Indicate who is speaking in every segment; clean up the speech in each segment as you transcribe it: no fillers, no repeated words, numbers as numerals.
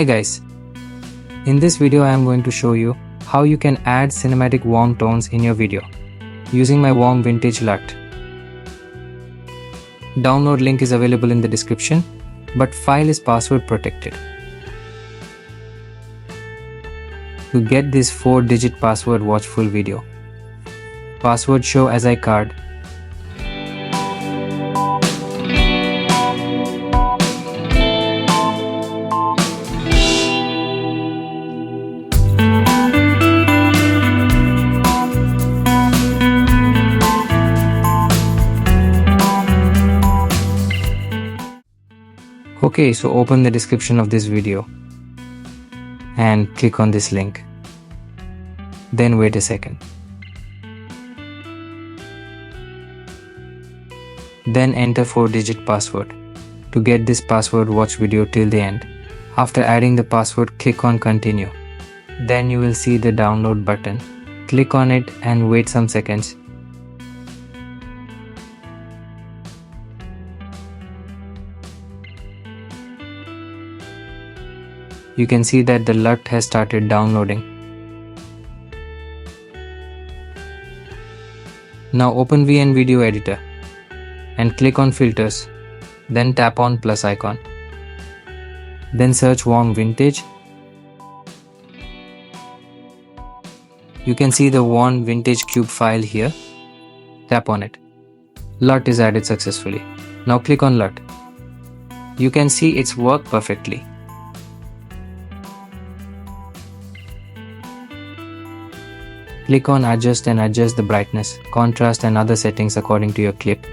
Speaker 1: Hi guys, in this video I am going to show you how you can add cinematic warm tones in your video using my warm vintage LUT. Download link is available in the description, but file is password protected. To get this 4-digit password, watch full video. Password show as iCard. Okay, so open the description of this video and click on this link. Then wait a second. Then enter 4-digit password. To get this password, watch video till the end. After adding the password, click on continue. Then you will see the download button. Click on it and wait some seconds. You can see that the LUT has started downloading. Now open VN Video Editor and click on Filters, then tap on plus icon. Then search Warm Vintage. You can see the Warm Vintage Cube file here. Tap on it. LUT is added successfully. Now click on LUT. You can see it's worked perfectly. Click on Adjust and adjust the brightness, contrast and other settings according to your clip.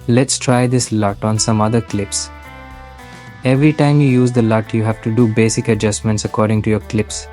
Speaker 1: Let's try this LUT on some other clips. Every time you use the LUT, you have to do basic adjustments according to your clips.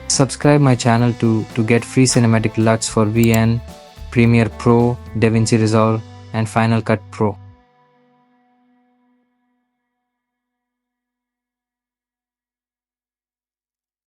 Speaker 1: Subscribe my channel to get free cinematic LUTs for VN, Premiere Pro, Davinci Resolve and Final Cut Pro.